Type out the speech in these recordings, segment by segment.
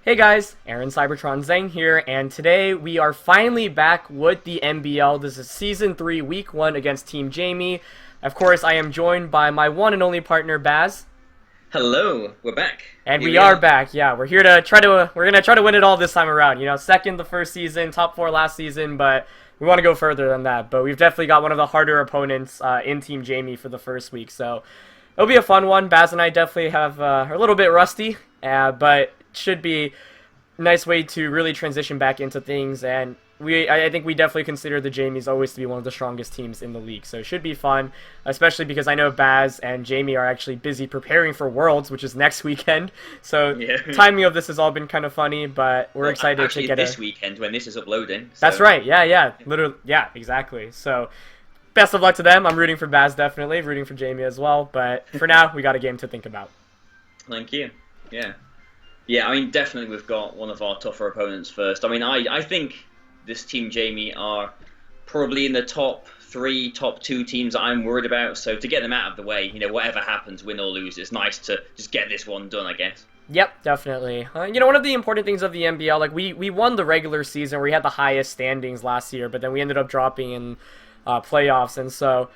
Hey guys, Aaron Cybertron Zeng here, and today we are finally back with the MBL. This is Season 3, Week 1 against Team Jamie. Of course, I am joined by my one and only partner, Baz. Hello, we're back. And we are back, yeah. We're here to we're gonna try to win it all this time around. You know, second the first season, top 4 last season, but we want to go further than that. But we've definitely got one of the harder opponents in Team Jamie for the first week, so it'll be a fun one. Baz and I definitely are a little bit rusty, but should be a nice way to really transition back into things, and I think we definitely consider the Jamies always to be one of the strongest teams in the league, so it should be fun, especially because I know Baz and Jamie are actually busy preparing for Worlds, which is next weekend, so timing of this has all been kind of funny, but we're excited to get this weekend when this is uploading. So. That's right, yeah, literally, yeah, exactly, so best of luck to them. I'm rooting for Baz, definitely, rooting for Jamie as well, but for now, we got a game to think about. Thank you, Yeah, I mean, definitely we've got one of our tougher opponents first. I mean, I think this Team Jamie are probably in the top 3, top 2 teams that I'm worried about. So to get them out of the way, you know, whatever happens, win or lose, it's nice to just get this one done, I guess. Yep, definitely. You know, one of the important things of the MBL, like, we won the regular season. We had the highest standings last year, but then we ended up dropping in playoffs, and so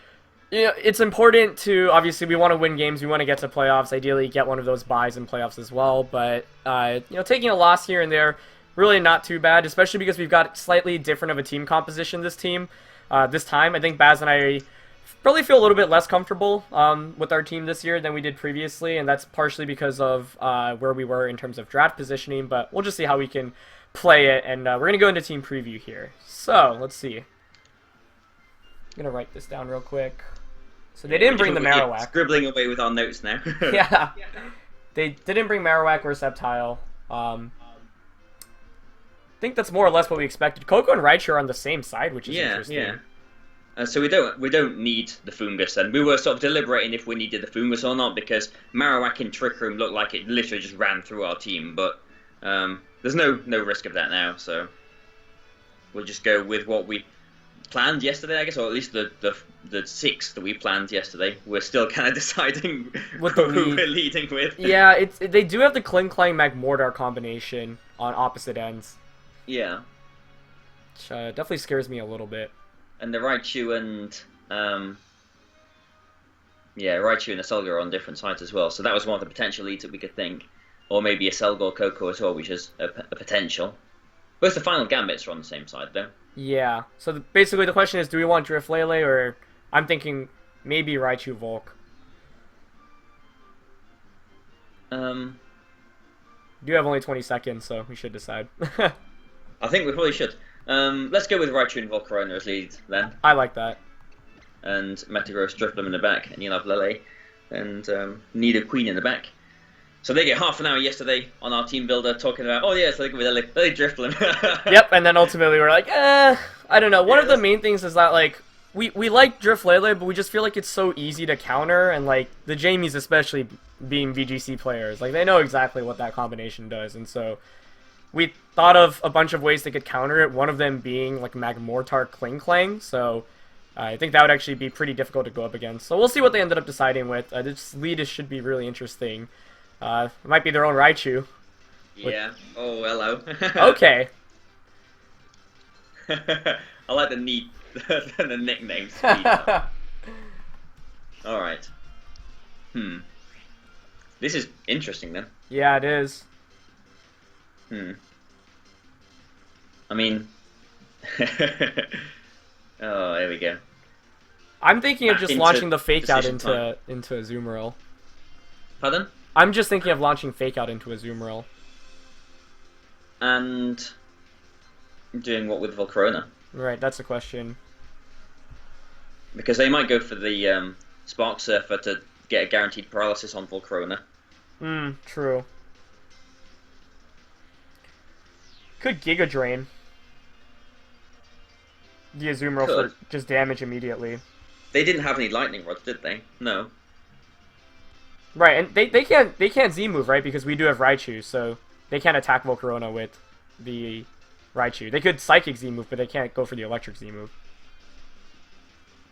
you know, it's important to, obviously, we want to win games, we want to get to playoffs, ideally get one of those buys in playoffs as well, but, you know, taking a loss here and there, really not too bad, especially because we've got slightly different of a team composition this time. I think Baz and I probably feel a little bit less comfortable with our team this year than we did previously, and that's partially because of where we were in terms of draft positioning, but we'll just see how we can play it, and we're going to go into team preview here. So, let's see. I'm going to write this down real quick. So they didn't bring the Marowak. Scribbling away with our notes now. Yeah. They didn't bring Marowak or Sceptile. I think that's more or less what we expected. Coco and Raichu are on the same side, which is interesting. Yeah. So we don't need the Fungus then. We were sort of deliberating if we needed the Fungus or not, because Marowak in Trick Room looked like it literally just ran through our team, but there's no risk of that now, so we'll just go with what we planned yesterday, I guess, or at least the 6 that we planned yesterday. We're still kind of deciding who we're leading with. Yeah, they do have the Kling Klang Magmortar combination on opposite ends. Yeah. Which definitely scares me a little bit. And the Raichu and Raichu and Aselga are on different sides as well. So that was one of the potential leads that we could think, or maybe Aselga or Coco as well, which is a potential. Both the final Gambits are on the same side though. Yeah, so basically the question is, do we want Driftlele, or I'm thinking maybe Raichu Volk. You have only 20 seconds, so we should decide. I think we probably should. Let's go with Raichu and Volcarona as lead then. I like that. And Metagross Drifblim in the back, and you'll have Lele and Nido Queen in the back. So they get half an hour yesterday on our team builder talking about, oh yeah, so they go with Lele Drifblim. Yep, and then ultimately we're like, I don't know. One of the main things is that, like, we like Driftlele, but we just feel like it's so easy to counter, and, like, the Jamies especially being VGC players, like, they know exactly what that combination does, and so we thought of a bunch of ways they could counter it, one of them being, like, Magmortar Kling Klang, so I think that would actually be pretty difficult to go up against. So we'll see what they ended up deciding with. This lead should be really interesting. It might be their own Raichu. Yeah. Oh, hello. Okay. I like the nicknames. All right. This is interesting then. Yeah, it is. I mean, oh, there we go. I'm thinking of just launching the Fake Out into a Azumarill. Pardon? I'm just thinking of launching Fake Out into a Azumarill. And doing what with Volcarona? Right, that's a question. Because they might go for the Spark Surfer to get a guaranteed paralysis on Volcarona. True. Could Giga Drain the Azumarill for just damage immediately. They didn't have any Lightning Rods, did they? No. Right, and they can't Z-move, right? Because we do have Raichu, so they can't attack Volcarona with the Raichu. They could Psychic Z-move, but they can't go for the Electric Z-move.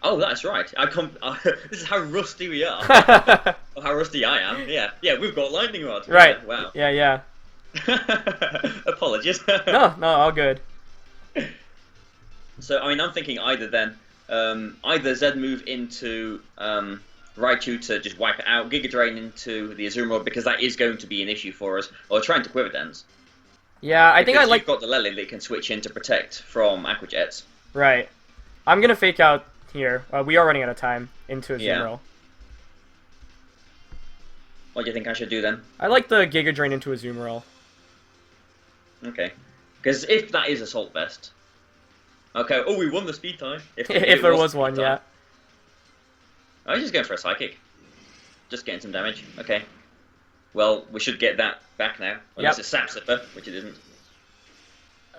Oh, that's right. This is how rusty we are. Or how rusty I am. Yeah, we've got Lightning Rod. Right. Yeah, wow. Yeah. Apologies. No, no, all good. So, I mean, I'm thinking either then, either Zed move into Raichu to just wipe it out, Giga Drain into the Azumarill, because that is going to be an issue for us, or trying to Quiver Dance. Yeah, I think I Because like... you've got the Lele that can switch in to protect from Aqua Jets. Right. I'm going to fake out here. We are running out of time into Azumarill. Yeah. What do you think I should do then? I like the Giga Drain into Azumarill. Okay. Because if that is Assault Vest... Okay, oh, we won the speed tie. If there was one, tie. yeah. I was just going for a Psychic. Just getting some damage. Okay. Well, we should get that back now. Unless it's Sap Sipper, which it isn't.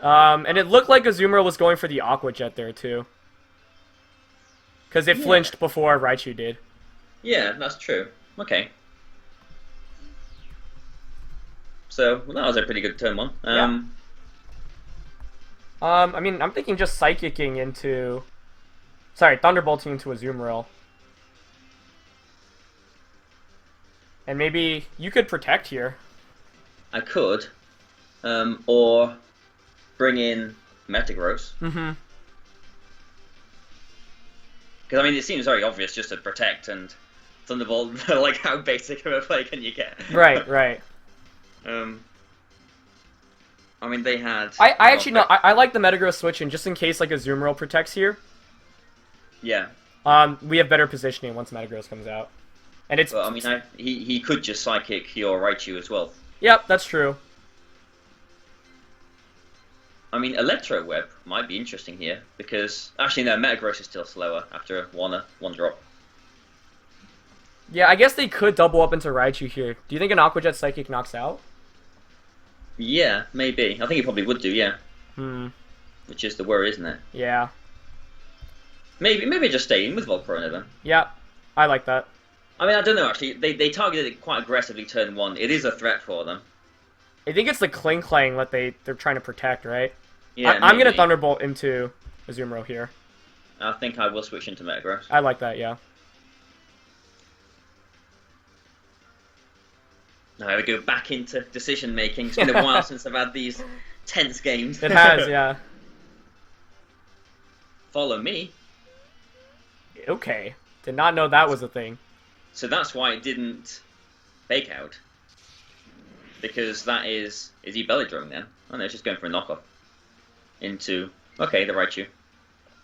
And it looked like Azumarill was going for the Aqua Jet there, too. Because it flinched before Raichu did. Yeah, that's true. Okay. So, well, that was a pretty good turn one. I mean, I'm thinking just Psychicking into... Sorry, Thunderbolting into Azumarill. And maybe you could protect here. I could. Or bring in Metagross. Mm-hmm. Because, I mean, it seems very obvious just to protect, and Thunderbolt, like, how basic of a play can you get? Right, right. I mean, they had... I actually, no, I like the Metagross switch in, just in case, like, Azumarill protects here. Yeah. We have better positioning once Metagross comes out. And it's... Well, I mean, he could just Psychic your Raichu as well. Yep, that's true. I mean, Electro Web might be interesting here, because... Actually, no, Metagross is still slower after one drop. Yeah, I guess they could double up into Raichu here. Do you think an Aqua Jet Psychic knocks out? Yeah, maybe. I think he probably would do, yeah. Which is the worry, isn't it? Yeah. Maybe just stay in with Volcarona then. Yeah, I like that. I mean, I don't know, actually. They targeted it quite aggressively turn one. It is a threat for them. I think it's the Kling Klang that they're trying to protect, right? Yeah, I'm going to Thunderbolt into Azumarill here. I think I will switch into Metagross. I like that, yeah. Now we go back into decision making. It's been a while since I've had these tense games. It has, yeah. Follow me. Okay. Did not know that was a thing. So that's why it didn't fake out. Because that is he belly drumming then? Oh no, it's just going for a knockoff. Into okay, the Raichu.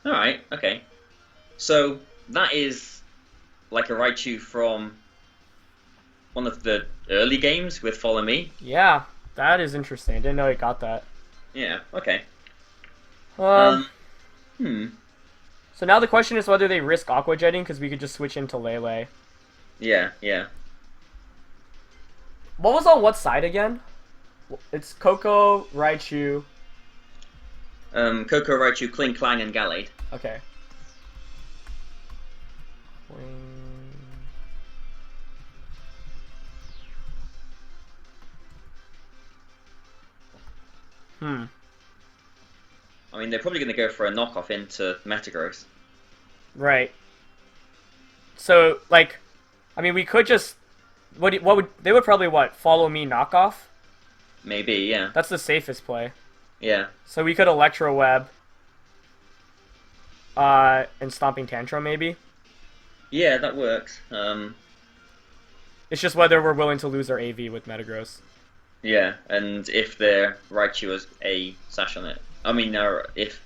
Alright, okay. So that is like a Raichu from one of the early games with Follow Me. Yeah, that is interesting. I didn't know it got that. Yeah, okay. So now the question is whether they risk Aqua Jetting, because we could just switch into Lele. Yeah, yeah. What was on what side again? It's Coco, Raichu. Coco, Raichu, Kling Klang, and Gallade. Okay. I mean, they're probably going to go for a knockoff into Metagross. Right. So, like, I mean, we could just... What would... They would probably, Follow Me knockoff? Maybe, yeah. That's the safest play. Yeah. So we could Electro Web. And Stomping Tantrum, maybe? Yeah, that works. It's just whether we're willing to lose our AV with Metagross. Yeah, and if their Raichu has a Sash on it. I mean, if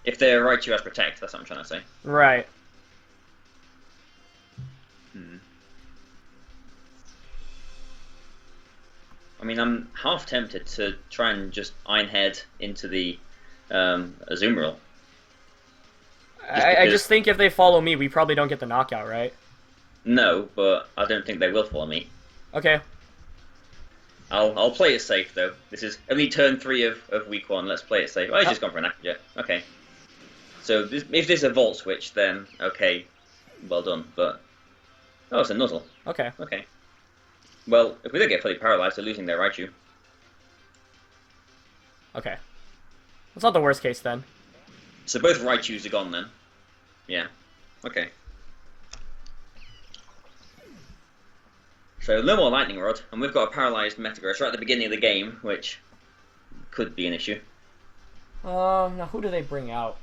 their Raichu has Protect, that's what I'm trying to say. Right. I mean, I'm half tempted to try and just Iron Head into the Azumarill. I just think if they Follow Me, we probably don't get the knockout, right? No, but I don't think they will Follow Me. Okay. I'll play it safe though. This is only turn 3 of week 1. Let's play it safe. Oh, he's just gone for an Aquajet. Okay. So if this is a Volt Switch, then okay, well done. But oh, it's a Nuzzle. Okay. Okay. Well, if we don't get fully paralyzed, they're losing their Raichu. Okay. That's not the worst case then. So both Raichus are gone then. Yeah. Okay. So no more lightning rod, and we've got a paralyzed Metagross right at the beginning of the game, which could be an issue. Now who do they bring out?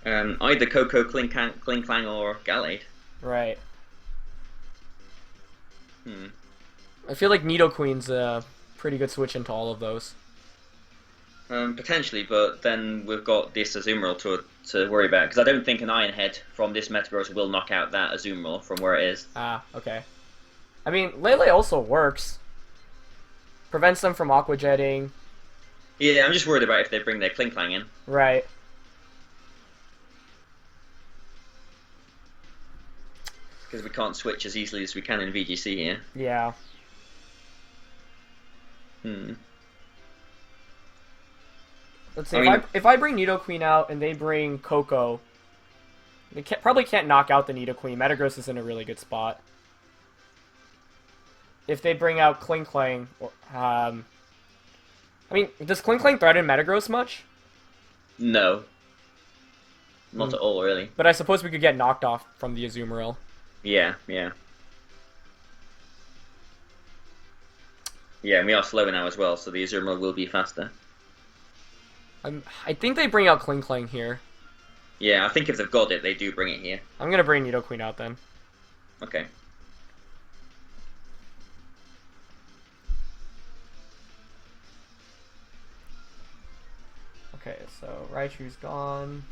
Either Coco, Klinklang, or Gallade. Right. Hmm. I feel like Nidoqueen's a pretty good switch into all of those. Potentially, but then we've got this Azumarill to worry about, because I don't think an Iron Head from this Metagross will knock out that Azumarill from where it is. Ah, okay. I mean, Lele also works. Prevents them from Aqua Jetting. Yeah, I'm just worried about if they bring their Klinklang in. Right. Because we can't switch as easily as we can in VGC here. Yeah. Let's see, if I bring Nidoqueen out and they bring Coco, they probably can't knock out the Nidoqueen. Metagross is in a really good spot. If they bring out Klinklang, I mean, does Klinklang threaten Metagross much? No. Not at all, really. But I suppose we could get knocked off from the Azumarill. Yeah, yeah. Yeah, and we are slower now as well, so the Azumarill will be faster. I think they bring out Klinklang here. Yeah, I think if they've got it, they do bring it here. I'm gonna bring Nidoqueen out then. Okay. Okay, so Raichu's gone.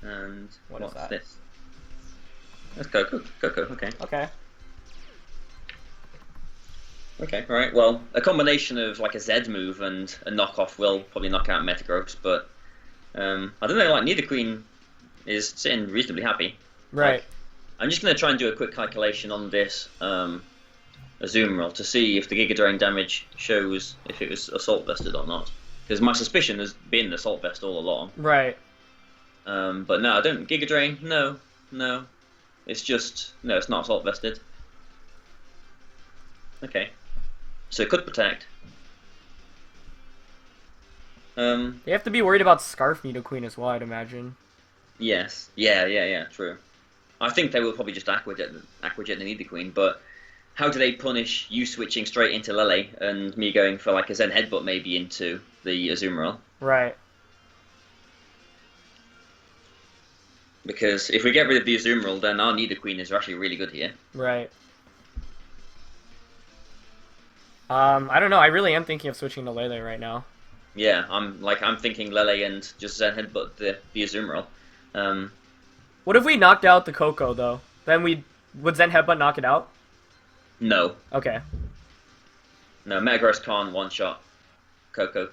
And what's that? This? That's Coco. Okay. Okay. Okay, alright, well, a combination of like a Z move and a knockoff will probably knock out Metagross, but I don't know, like Nidoqueen is sitting reasonably happy. Right. Like, I'm just going to try and do a quick calculation on this Azumarill to see if the Giga Drain damage shows if it was Assault Vested or not. Because my suspicion has been Assault Vest all along. Right. But no, I don't. Giga Drain, no. It's just, no, it's not Assault Vested. Okay. So it could protect. They have to be worried about Scarf Nidoqueen as well, I'd imagine. Yes. Yeah, true. I think they will probably just Aqua Jet the Nidoqueen, but how do they punish you switching straight into Lele and me going for like a Zen Headbutt maybe into the Azumarill? Right. Because if we get rid of the Azumarill, then our Nidoqueen is actually really good here. Right. I don't know. I really am thinking of switching to Lele right now. Yeah, I'm thinking Lele and just Zen Headbutt the Azumarill. What if we knocked out the Coco though? Then would Zen Headbutt knock it out? No. Okay. No, Metagross can't one-shot Coco.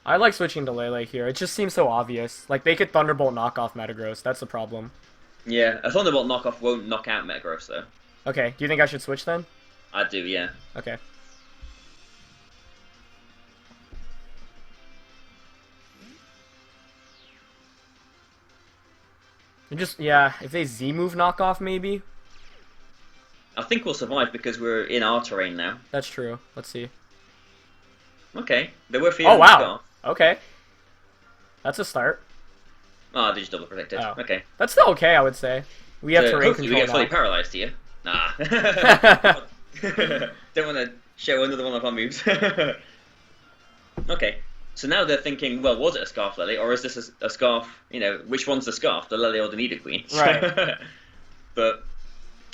I like switching to Lele here. It just seems so obvious. Like, they could Thunderbolt knock off Metagross. That's the problem. Yeah, a Thunderbolt knockoff won't knock out Metagross, though. Okay, do you think I should switch then? I do, yeah. Okay. Yeah, if they Z-move knockoff, maybe? I think we'll survive because we're in our terrain now. That's true. Let's see. Okay, there were feeling. Oh, wow. Okay. That's a start. Ah, they just double protected. Oh. Okay. That's still okay, I would say. We have terrain hopefully control we get fully now. paralyzed here. Nah. Don't want to show another one of our moves. Okay. So now they're thinking, well, was it a Scarf Lele, or is this a Scarf, which one's the Scarf, the Lele or the Nidoqueen? Right. But,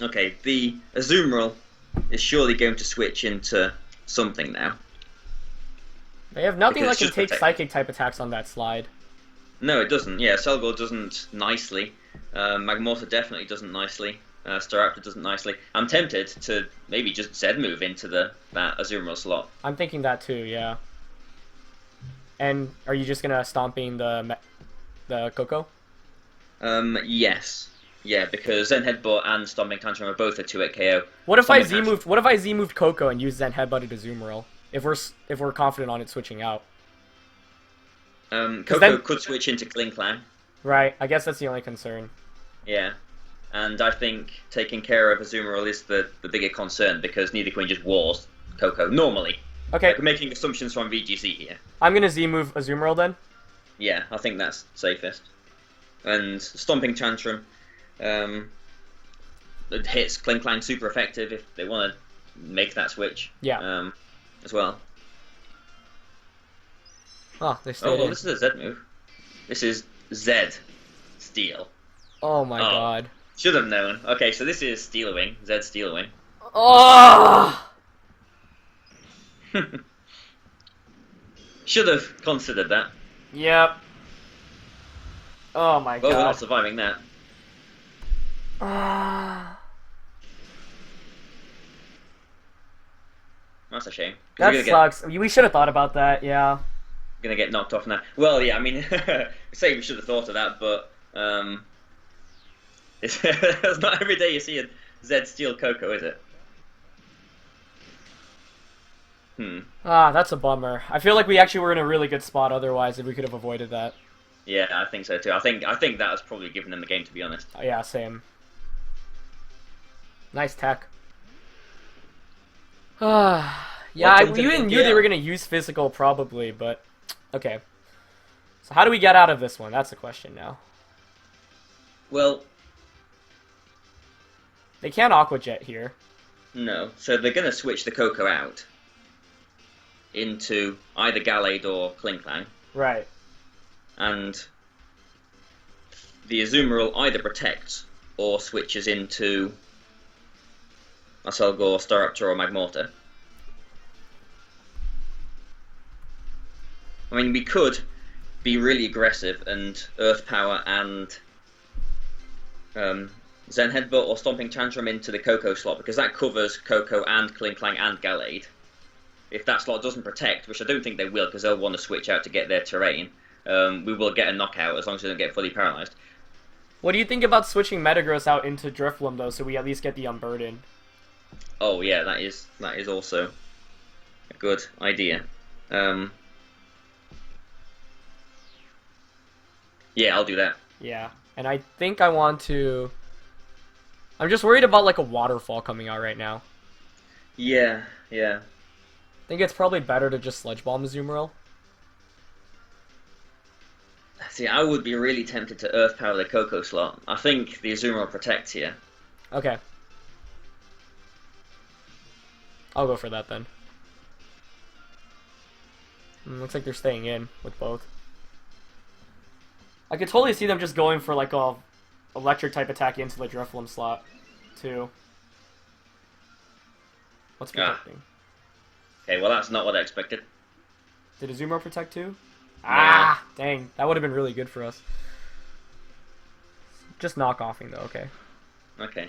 okay, the Azumarill is surely going to switch into something now. They have nothing Because that can just take protect. Psychic-type attacks on that slide. No, it doesn't. Yeah, Selgor doesn't nicely. Magmortar definitely doesn't nicely. Staraptor doesn't nicely. I'm tempted to maybe just Z-move into that Azumarill slot. I'm thinking that too, yeah. And are you just gonna stomping the Coco? Yes. Yeah, because Zen Headbutt and Stomping Tantrum are both a 2-hit KO. What if I Stomping Z-moved? What if I Z-moved Coco and used Zen Headbutt to Azumarill? If we're confident on it switching out. Coco then- could switch into Klinklang. Right. I guess that's the only concern. Yeah. And I think taking care of Azumarill is the bigger concern because Nidoqueen just wars Coco normally. Okay. Like, making assumptions from VGC here. I'm gonna Z-move Azumarill then. Yeah, I think that's safest. and Stomping Tantrum it hits Kling Klang super effective if they want to make that switch. Yeah. As well. Oh, they stayed Oh, well, in. this is a Z move. This is Z Steel. Oh my god. Should have known. Okay, so this is Steel Wing. Z Steel Wing. Oh! Should have considered that. Yep. Oh my Well, god. we're not surviving that. Ah. That's a shame. That sucks. We should have thought about that, yeah. Gonna get knocked off now. Well, yeah, I mean, say we should have thought of that, but it's not every day you see a Z Steel Coco, is it? Ah, that's a bummer. I feel like we actually were in a really good spot otherwise if we could have avoided that. Yeah, I think so too. I think that was probably giving them the game, to be honest. Yeah, same. Nice tech. Yeah, we even knew they were going to use physical probably, but okay. So how do we get out of this one? That's the question now. Well, they can't Aqua Jet here. No, so they're going to switch the Coco out into either Gallade or Kling Klang. Right. And the Azumarill either protects or switches into Aselgor, Staraptor, or Magmortar. I mean, we could be really aggressive and Earth Power and Zen Headbutt or Stomping Tantrum into the Coco slot, because that covers Coco and Kling Klang and Gallade. If that slot doesn't protect, which I don't think they will, because they'll want to switch out to get their terrain, we will get a knockout as long as they don't get fully paralyzed. What do you think about switching Metagross out into Drifloon, though, so we at least get the Unburden? Oh yeah, that is also a good idea. Yeah, I'll do that. Yeah, and I think I want to... I'm just worried about, like, a Waterfall coming out right now. Yeah. I think it's probably better to just Sludge Bomb Azumarill. See, I would be really tempted to Earth Power the Coco slot. I think the Azumarill protects here. Okay. I'll go for that then. Looks like they're staying in with both. I could totally see them just going for like a electric type attack into the Drifloon slot, too. What's protecting? Okay, well that's not what I expected. Did Azumarill protect too? Ah, dang. That would have been really good for us. Just knock-offing though, okay. Okay.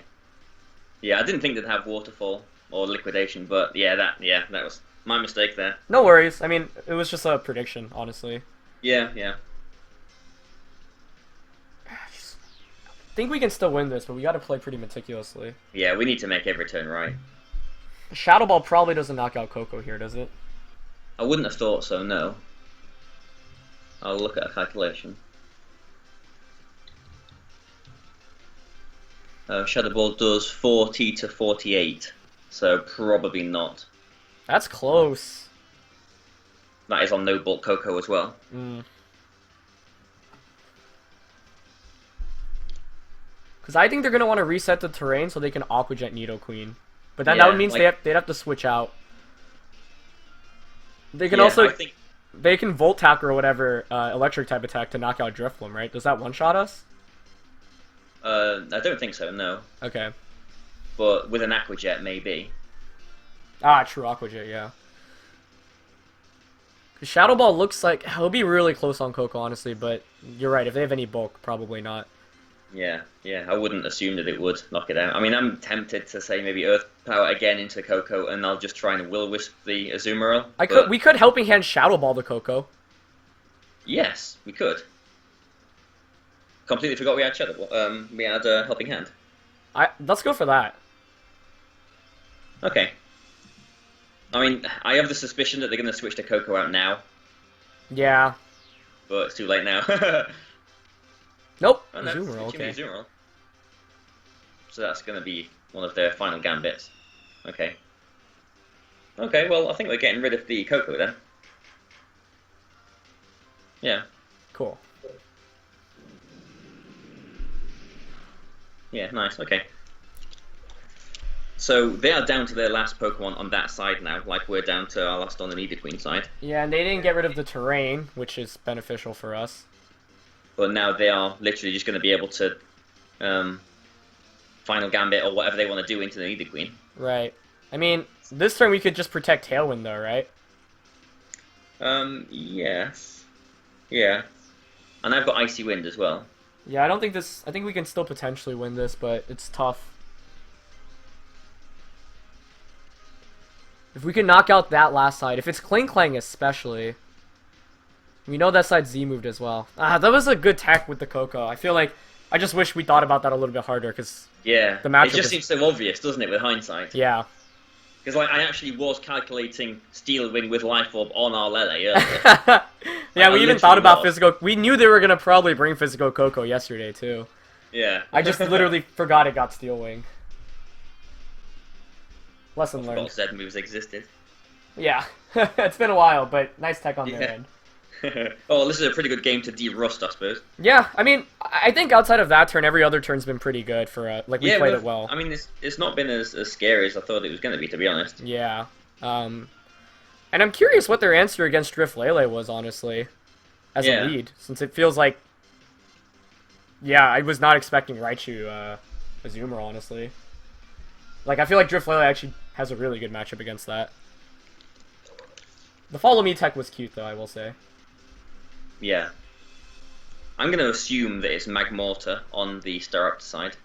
Yeah, I didn't think they'd have Waterfall or Liquidation, but that was my mistake there. No worries. I mean, it was just a prediction, honestly. Yeah. I think we can still win this, but we gotta play pretty meticulously. Yeah, we need to make every turn right. Shadow Ball probably doesn't knock out Coco here, does it? I wouldn't have thought so, no. I'll look at a calculation. Shadow Ball does 40 to 48, so probably not. That's close. That is on No Bulk Coco as well. Because I think they're going to want to reset the terrain so they can Aqua Jet Nidoqueen. But then that means they'd have to switch out. They can they can Volt Tack or whatever electric type attack to knock out Drifloon, right? Does that one-shot us? I don't think so, no. Okay. But with an Aqua Jet, maybe. Ah, true, Aqua Jet, yeah. Shadow Ball looks like... He'll be really close on Coco, honestly, but you're right. If they have any bulk, probably not. Yeah, I wouldn't assume that it would knock it out. I mean, I'm tempted to say maybe Earth Power again into Coco, and I'll just try and Will-Wisp the Azumarill. We could Helping Hand Shadow Ball the Coco. Yes, we could. Completely forgot we had Shadow Ball. We had Helping Hand. Let's go for that. Okay. I mean, I have the suspicion that they're going to switch to Coco out now. Yeah. But it's too late now. Nope. Oh, no, Azumarill, okay. Azumarill. So that's going to be one of their final gambits. Okay. Okay, well, I think we're getting rid of the Coco then. Yeah. Cool. Yeah, nice. Okay. So they are down to their last Pokemon on that side now, like we're down to our last on the Nidoqueen side. Yeah, and they didn't get rid of the terrain, which is beneficial for us. But now they are literally just going to be able to Final Gambit or whatever they want to do into the Nidoqueen. Right. I mean, this turn we could just protect Tailwind, though, right? Yes. Yeah. And I've got Icy Wind as well. Yeah, I don't think this... I think we can still potentially win this, but it's tough. If we can knock out that last side, if it's Kling Klang especially... We know that side Z moved as well. That was a good tech with the Coco. I feel like... I just wish we thought about that a little bit harder, because... Yeah, the matchup it just seems so obvious, doesn't it, with hindsight? Yeah. Because like, I actually was calculating Steel Wing with Life Orb on our Lele earlier. Yeah, we even thought about Physical... We knew they were going to probably bring Physical Coco yesterday, too. Yeah. I just literally forgot it got Steel Wing. Lesson learned. Both Z moves existed. Yeah. It's been a while, but nice tech on their end. Oh, this is a pretty good game to de-rust, I suppose. Yeah, I mean, I think outside of that turn, every other turn's been pretty good for, like, we played it well. I mean, it's not been as scary as I thought it was going to be honest. Yeah. And I'm curious what their answer against Driftlele was, honestly, as a lead, since it feels like... Yeah, I was not expecting Raichu Azumarill, honestly. Like, I feel like Driftlele actually has a really good matchup against that. The Follow Me tech was cute, though, I will say. Yeah. I'm going to assume that it's Magmortar on the Staraptor side.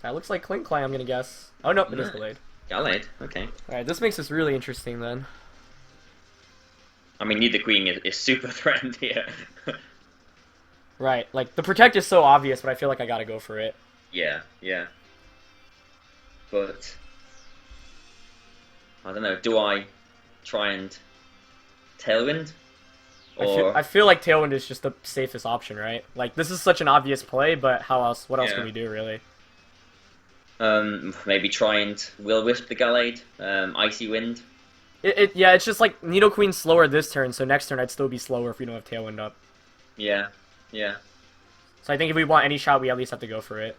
That looks like Kling Klang, I'm going to guess. Oh, no, it is Gallade. Gallade, okay. Alright, this makes this really interesting, then. I mean, Nidoqueen is super threatened here. Right, like, the Protect is so obvious, but I feel like I gotta go for it. Yeah, yeah. But... I don't know, do I try and Tailwind? Or... I feel like Tailwind is just the safest option, right? Like, this is such an obvious play, but what else can we do, really? Maybe try and Will-Wisp the Gallade, Icy Wind. Yeah, it's just like Nidoqueen's slower this turn, so next turn I'd still be slower if we don't have Tailwind up. Yeah, yeah. So I think if we want any shot, we at least have to go for it.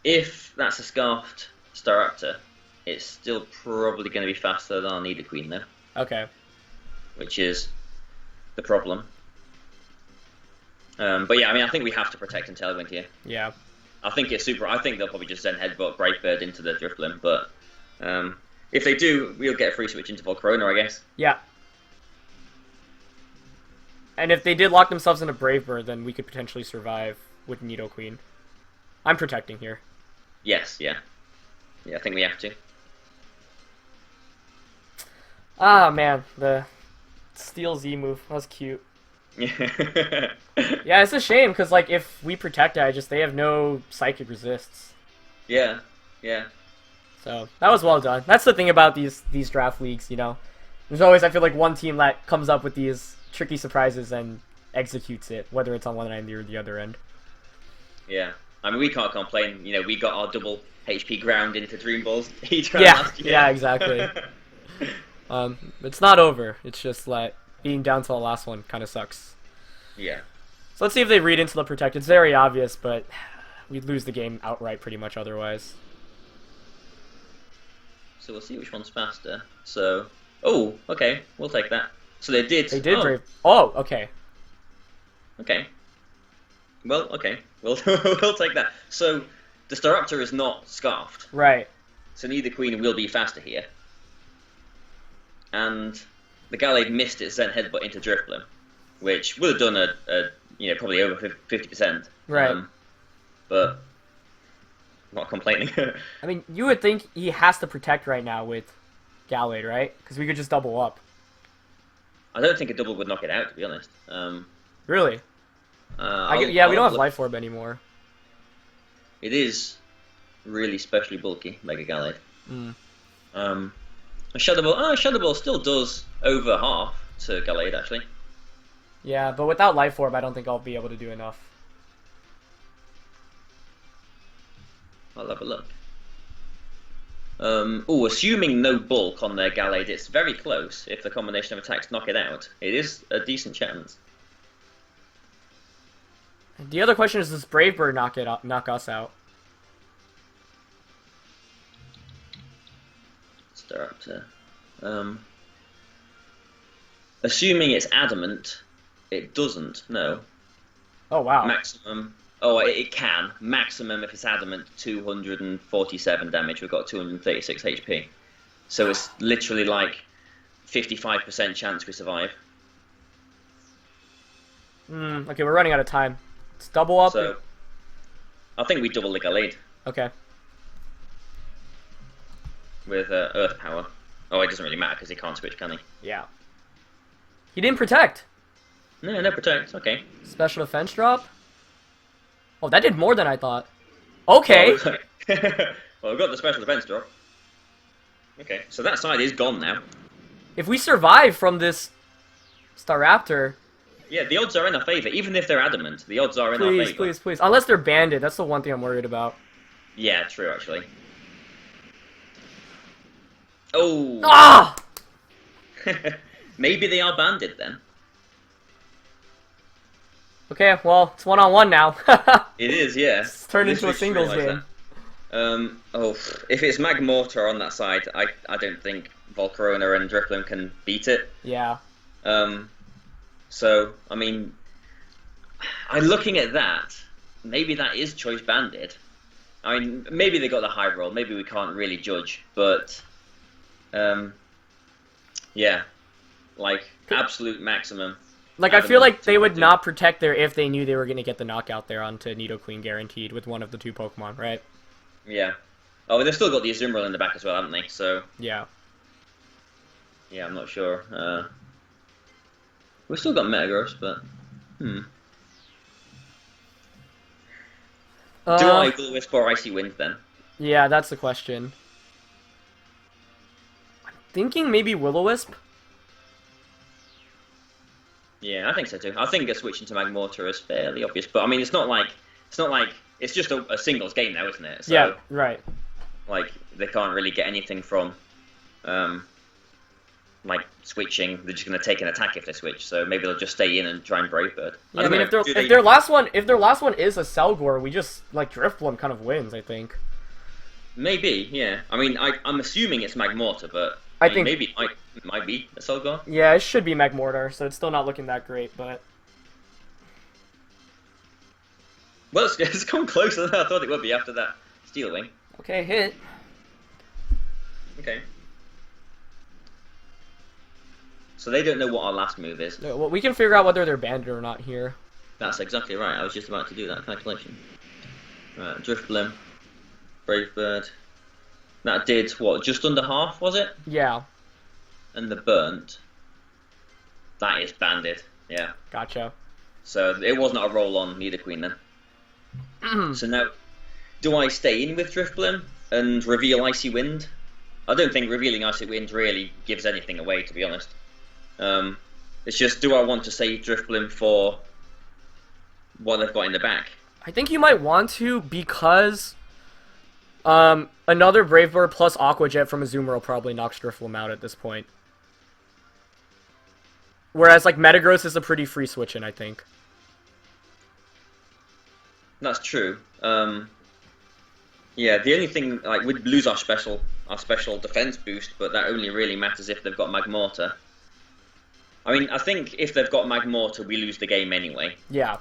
If that's a Scarfed Staraptor, it's still probably going to be faster than our Nidoqueen, though. Okay. Which is the problem. But yeah, I mean, I think we have to protect and Tailwind here. Yeah. I think it's super. I think they'll probably just send Headbutt Brave Bird into the Drifloon, but if they do, we'll get a free switch into Volcarona, I guess. Yeah. And if they did lock themselves into Brave Bird, then we could potentially survive with Nidoqueen. I'm protecting here. Yes, yeah. Yeah, I think we have to. Ah, man, the Steel Z move. That was cute. Yeah, it's a shame, because, like, if we protect it, they have no Psychic Resists. Yeah, yeah. So, that was well done. That's the thing about these draft leagues, you know. There's always, I feel like, one team that comes up with these tricky surprises and executes it, whether it's on one end or the other end. Yeah. I mean, we can't complain. You know, we got our double HP ground into Dream Balls each Yeah, last year. yeah, exactly. It's not over. It's just like being down to the last one kind of sucks. Yeah. So let's see if they read into the Protect. It's very obvious, but we'd lose the game outright pretty much otherwise. So we'll see which one's faster. So, oh, okay, we'll take that. So they did. They did Brave. Oh, okay. Okay. Well, okay, we'll we'll take that. So the Staraptor is not Scarfed. Right. So Nidoqueen will be faster here. And the Gallade missed its Zen Headbutt into Drifloon, which would have done a probably over 50%. Right. But I'm not complaining. I mean, you would think he has to Protect right now with Gallade, right? Because we could just double up. I don't think a double would knock it out, to be honest. Really? We don't have Life Orb anymore. It is really specially bulky, Mega Gallade. A Shadow Ball. Shadow Ball still does over half to Gallade, actually. Yeah, but without Life Orb, I don't think I'll be able to do enough. I'll have a look. Assuming no bulk on their Gallade, it's very close. If the combination of attacks knock it out, it is a decent chance. The other question is, does Brave Bird knock us out? Staraptor. Assuming it's adamant, it doesn't. No. Oh wow. Maximum. Oh, it can. Maximum if it's adamant, 247 damage. We've got 236 HP. So it's literally like 55% chance we survive. Okay, we're running out of time. Let's double up. So I think we double the Gallade Okay. with Earth Power. Oh, it doesn't really matter because he can't switch, can he? Yeah. He didn't protect. No, no protect. Okay. Special defense drop. Oh, that did more than I thought. Okay. Well, we've got the special defense drop. Okay, so that side is gone now. If we survive from this Staraptor, Yeah, the odds are in our favor. Even if they're adamant, the odds are in our please, favor. please, please. Unless they're banded, that's the one thing I'm worried about. Yeah, true, actually. Oh! Ah! Maybe they are banded then. Okay, well, it's one-on-one now. It is, yeah. It's turned into a Literally singles realised game. that. Oh, if it's Magmortar on that side, I don't think Volcarona and Drifloon can beat it. Yeah. So, I mean, I'm looking at that. Maybe that is choice banded. I mean, maybe they got the high roll. Maybe we can't really judge, but yeah, like absolute maximum. Like, I feel like they would not protect there if they knew they were going to get the knockout there onto Nidoqueen guaranteed with one of the two Pokemon, right? Yeah. Oh, they've still got the Azumarill in the back as well, haven't they? So Yeah. yeah, I'm not sure. We've still got Metagross, but Do I Will-O-Wisp or Icy Wind then? Yeah, that's the question. I'm thinking maybe Will-O-Wisp. Yeah, I think so too. I think switching to Magmortar is fairly obvious, but I mean, it's not like it's just a singles game now, isn't it? So, Yeah, right. like they can't really get anything from like switching. They're just going to take an attack if they switch, so maybe they'll just stay in and try and Brave Bird. Yeah, I mean, if their last one is a Selgor, we just like Drifblim kind of wins, I think. Maybe, yeah. I mean, I'm assuming it's Magmortar, but I think maybe it might be a Selgor. Yeah, it should be Magmortar, so it's still not looking that great, but Well, it's come closer than I thought it would be after that Steel Wing. okay, hit. Okay. So they don't know what our last move is. No, well, we can figure out whether they're banded or not here. That's exactly right. I was just about to do that calculation. Right, Drifblim, Brave Bird. That did what? Just under half, was it? Yeah. And the burnt. That is banded. Yeah. Gotcha. So it was not a roll on Nidoqueen then. So now, do I stay in with Drifblim and reveal Icy Wind? I don't think revealing Icy Wind really gives anything away, to be honest. It's just, do I want to save Drifblim for what they've got in the back? I think you might want to because another Brave Bird plus Aqua Jet from Azumarill probably knocks Drifblim out at this point. Whereas like Metagross is a pretty free switch in, I think. That's true. Yeah, the only thing, like, we'd lose our special defense boost, but that only really matters if they've got Magmortar. I mean, I think if they've got Magmortar, we lose the game anyway. Yeah.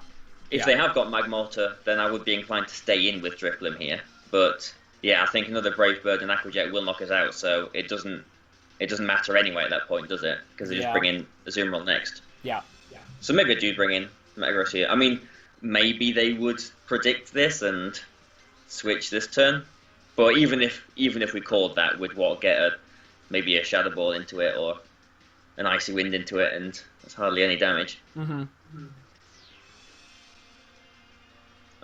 If they have got Magmortar, then I would be inclined to stay in with Drifblim here. But yeah, I think another Brave Bird and Aqua Jet will knock us out, so it doesn't matter anyway at that point, does it? Because they just bring in Azumarill next. Yeah. So maybe I do bring in Metagross here. I mean, maybe they would predict this and switch this turn, but even if we called that, we'd get maybe a Shadow Ball into it or an Icy Wind into it, and that's hardly any damage. I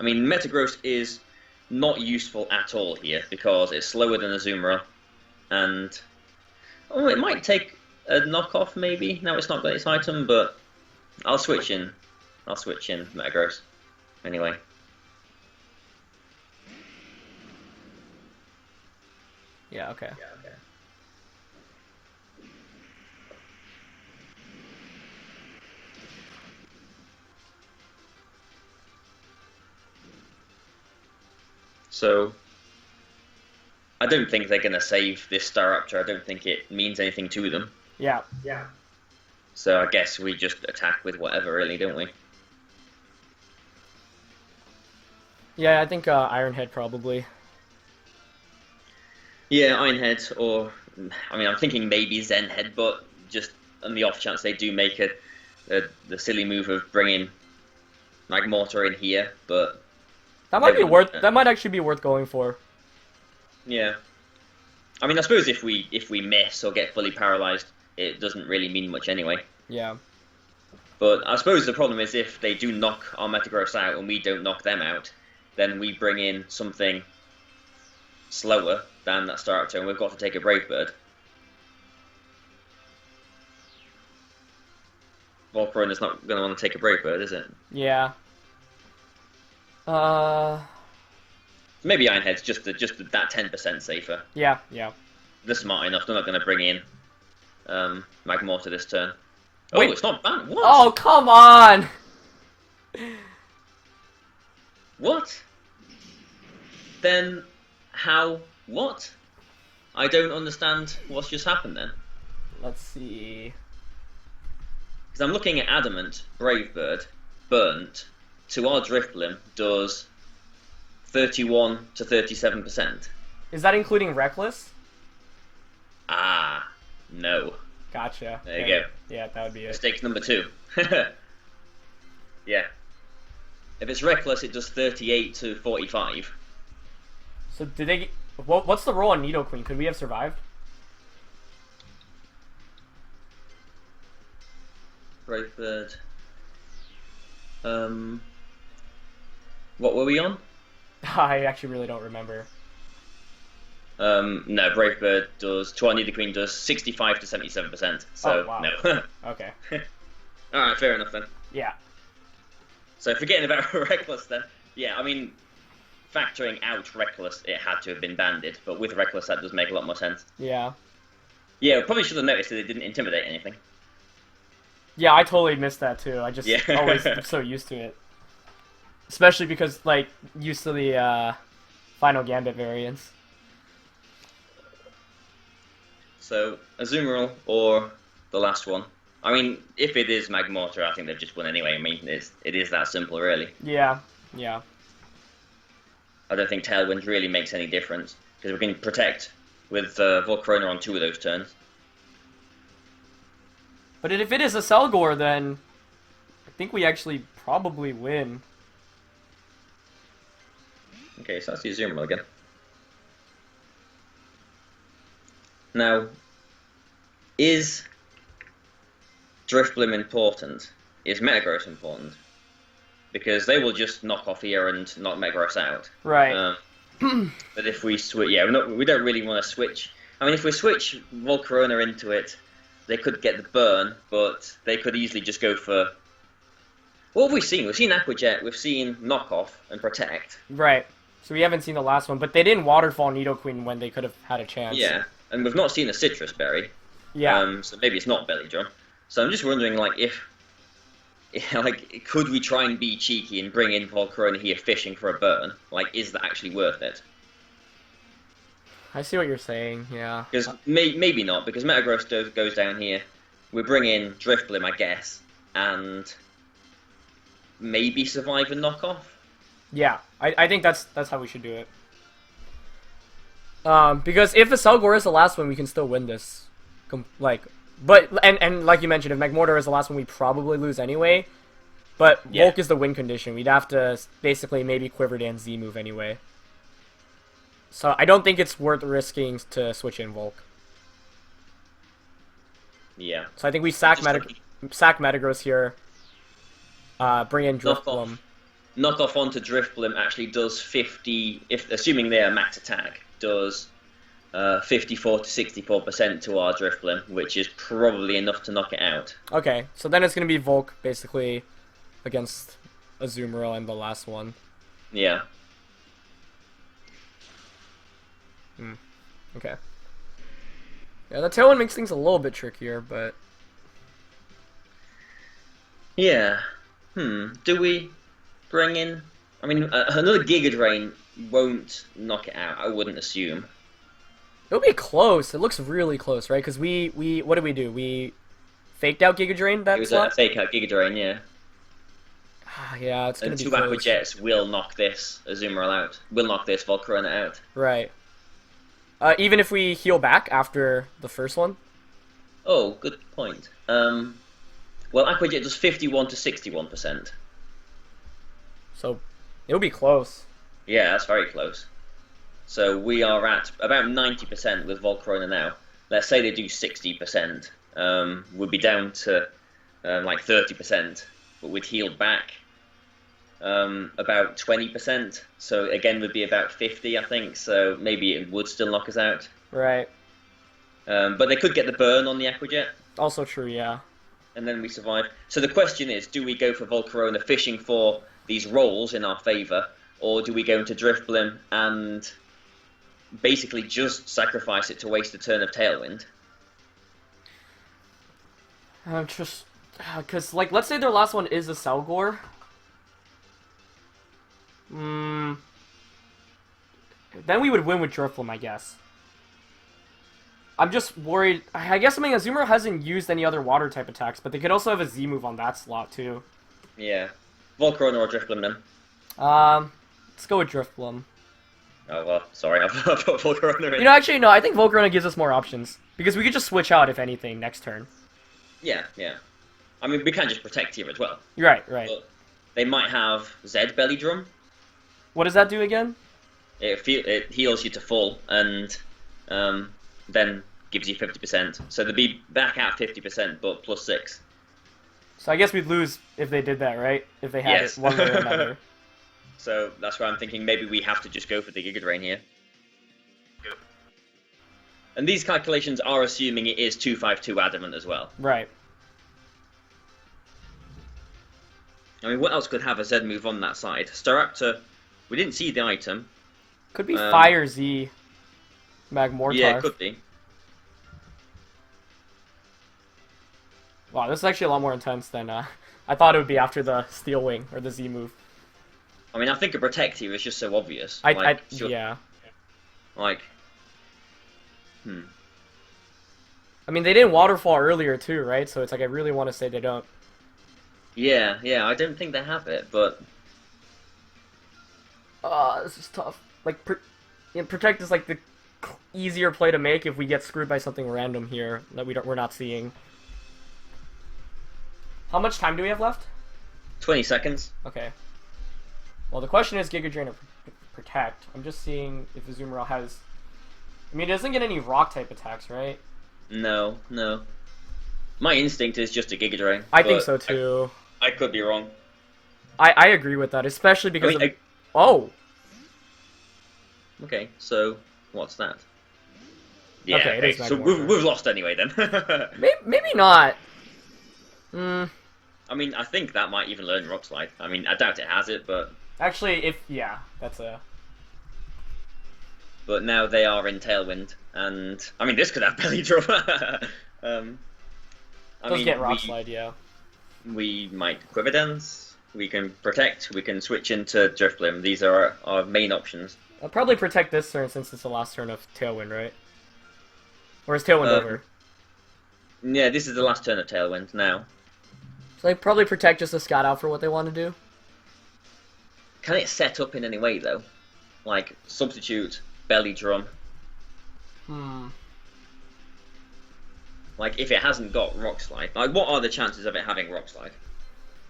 mean, Metagross is not useful at all here because it's slower than Azumarill, and it might take a knockoff maybe. Now it's not got its item, but I'll switch in Metagross anyway. Yeah, okay. So I don't think they're going to save this Staraptor. I don't think it means anything to them. Yeah. So I guess we just attack with whatever, really, don't we? Yeah, I think Ironhead probably. Yeah, Ironhead, or I mean, I'm thinking maybe Zenhead, but just on the off chance they do make the silly move of bringing Magmortar in here, but That might be worth. That might actually be worth going for. yeah. I mean, I suppose if we miss or get fully paralyzed, it doesn't really mean much anyway. Yeah. But I suppose the problem is if they do knock our Metagross out and we don't knock them out, then we bring in something slower than that Staraptor, and we've got to take a Brave Bird. Volcarona's not going to want to take a Brave Bird, is it? Yeah. Maybe Ironhead's just that 10% safer. Yeah. They're smart enough. They're not going to bring in Magmortar this turn. Wait. Oh, it's not bad. What? Oh, come on! What? Then how? What? I don't understand what's just happened then. Let's see. Because I'm looking at Adamant, Brave Bird, Burnt, to our Drifblim does 31 to 37%. Is that including Reckless? Ah, no. Gotcha. There you go. Yeah, that would be it. Mistake number 2. Yeah. If it's Reckless, it does 38 to 45. So did they? What's the roll on Nidoqueen? Could we have survived? Brave Bird. What were we on? I actually really don't remember. No, Brave Bird does, to our Nidoqueen does 65 to 77%. So, Oh, wow. no. Okay. Alright, fair enough then. Yeah. So, forgetting about Reckless then. Yeah, I mean, factoring out Reckless, it had to have been banded, but with Reckless, that does make a lot more sense. Yeah. Yeah, we probably should have noticed that it didn't intimidate anything. Yeah, I totally missed that too. I just always am so used to it. Especially because, like, used to the final Gambit variants. So, Azumarill or the last one. I mean, if it is Magmortar, I think they've just won anyway. I mean, it is that simple, really. Yeah. I don't think Tailwind really makes any difference, because we can protect with Volcarona on 2 of those turns. But if it is a Selgor, then I think we actually probably win. Okay, so that's the Azumarill again. Now, is Drifblim important? Is Metagross important? Because they will just knock off here and knock Metagross out. Right. But if we switch, yeah, we don't really want to switch. I mean, if we switch Volcarona into it, they could get the burn, but they could easily just go for... What have we seen? We've seen Aquajet, we've seen Knockoff and Protect. Right. So we haven't seen the last one, but they didn't Waterfall Nidoqueen when they could have had a chance. Yeah, and we've not seen a Citrus Berry. Yeah. So maybe it's not Belly Drum. So I'm just wondering, like, could we try and be cheeky and bring in Volcarona here fishing for a burn? Like, is that actually worth it? I see what you're saying, yeah. Because maybe not, because Metagross goes down here. We bring in Drifblim, I guess, and maybe survive a knockoff. Yeah, I think that's how we should do it. Because if the Selgor is the last one, we can still win this. But like you mentioned, if Magmortar is the last one, we probably lose anyway. But Yeah. Volk is the win condition. We'd have to basically maybe Quiver Dance Z move anyway. So I don't think it's worth risking to switch in Volk. Yeah. So I think we sack Metagross here. Bring in Drifblim. Knockoff onto Drifblim actually does 50, assuming they are max attack, does 54 to 64% to our Drifblim, which is probably enough to knock it out. Okay, so then it's going to be Volk, basically, against Azumarill and the last one. Yeah. Okay. Yeah, the Tailwind makes things a little bit trickier, but... Yeah. Do we bring in... I mean, another Giga Drain won't knock it out, I wouldn't assume. It'll be close. It looks really close, right? Because we what did we do? We faked out Giga Drain It that was a slot? fake out Giga Drain, yeah. Yeah, it's gonna And be two close. Aqua Jets will knock this Azumarill out. Will knock this Volcarona out. Right. Even if we heal back after the first one? Oh, good point. Well, Aqua Jet does 51 to 61%. So, it'll be close. Yeah, that's very close. So we are at about 90% with Volcarona now. Let's say they do 60%. We'd be down to like 30%, but we'd healed back about 20%. So again, would be about 50, I think. So maybe it would still knock us out. Right. But they could get the burn on the Aqua Jet. Also true, yeah. And then we survive. So the question is, do we go for Volcarona fishing for these rolls in our favour, or do we go into Driftblim and basically just sacrifice it to waste a turn of Tailwind? I'm just... Because, like, let's say their last one is a Selgor. Then we would win with Drifblim, I guess. I'm just worried. I guess Azumarill hasn't used any other water type attacks, but they could also have a Z move on that slot too. Yeah. Volcarona or Driftblim then? Let's go with Drifblim. Oh, well, sorry, I put Volcarona in. You know, actually, no, I think Volcarona gives us more options. Because we could just switch out, if anything, next turn. Yeah, yeah. I mean, we can just protect here as well. Right, right. But they might have Zed Belly Drum. What does that do again? It heals you to full, and then gives you 50%. So they'd be back at 50%, but plus 6. So I guess we'd lose if they did that, right? If they had Yes. it one way or another. So that's why I'm thinking maybe we have to just go for the Giga Drain here. And these calculations are assuming it is 252 Adamant as well. Right. I mean, what else could have a Z move on that side? Staraptor, we didn't see the item. Could be Fire Z. Magmortar. Yeah, it could be. Wow, this is actually a lot more intense than I thought it would be after the Steel Wing or the Z move. I mean, I think a Protect here is just so obvious. Yeah. Like, I mean, they didn't Waterfall earlier too, right? So it's like I really want to say they don't. Yeah, I don't think they have it, but... This is tough. Like, Protect is like the easier play to make if we get screwed by something random here that we're not seeing. How much time do we have left? 20 seconds. Okay. Well, the question is Giga Drain or Protect. I'm just seeing if Azumarill has... I mean, it doesn't get any rock-type attacks, right? No. My instinct is just a Giga Drain. I think so, too. I could be wrong. I agree with that, especially because Oh! Okay, so what's that? Yeah, Okay, it is so Magmortar. we've lost anyway then. Maybe not. I mean, I think that might even learn Rock Slide. I mean, I doubt it has it, but... Actually, that's a... But now they are in Tailwind, and... I mean, this could have Belly Drum. Does get Rock Slide, yeah. We might Quiver Dance, we can Protect, we can switch into Driftblim. These are our main options. I'll probably Protect this turn since it's the last turn of Tailwind, right? Or is Tailwind over? Yeah, this is the last turn of Tailwind now. So they probably Protect just to scout out for what they want to do. Can it set up in any way, though? Like, substitute, Belly Drum. Like, if it hasn't got Rock Slide, like, what are the chances of it having Rock Slide?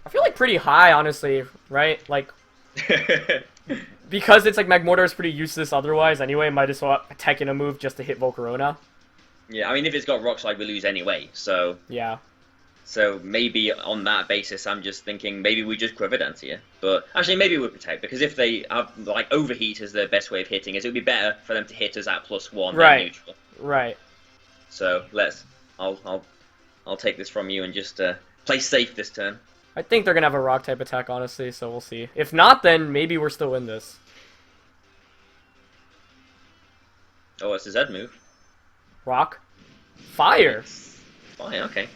I feel like pretty high, honestly, right? Like, because it's like Magmortar is pretty useless otherwise anyway, might as well attack in a move just to hit Volcarona. Yeah, I mean, if it's got Rock Slide, we lose anyway, so... Yeah. So maybe on that basis, I'm just thinking maybe we just Quiver Dance here. But actually, maybe we Protect, because if they have, like, Overheat as their best way of hitting us, it would be better for them to hit us at +1 than neutral. Right. So I'll take this from you and just play safe this turn. I think they're gonna have a rock type attack, honestly, so we'll see. If not, then maybe we're still in this. Oh, it's a Z move. Rock? Fire! Fire, okay.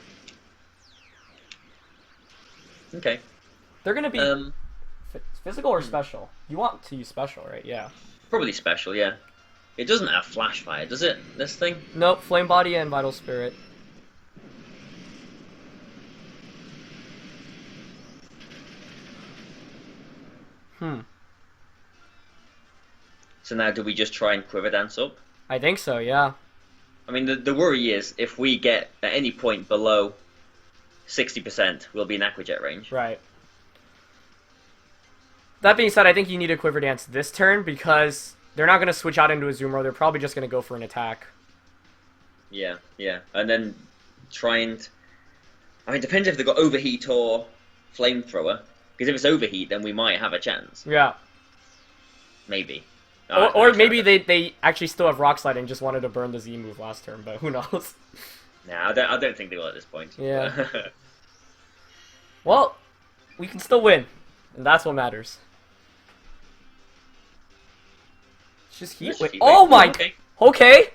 Okay. They're gonna be physical or special? You want to use special, right? Yeah. Probably special, yeah. It doesn't have flash fire, does it? This thing? Nope, Flame Body and Vital Spirit. So now do we just try and Quiver Dance up? I think so, yeah. I mean, the worry is if we get at any point below 60%, we'll be in Aquajet range. Right. That being said, I think you need a Quiver Dance this turn because they're not going to switch out into a Zoomer. They're probably just going to go for an attack. Yeah, yeah. And then try and... I mean, it depends if they've got Overheat or Flamethrower. Because if it's Overheat, then we might have a chance. Yeah. Maybe. Or maybe they actually still have Rock Slide and just wanted to burn the Z move last turn, but who knows? Nah, I don't think they will at this point. Yeah. Well, we can still win, and that's what matters. It's just Heat Wave. Oh my... Okay. Okay.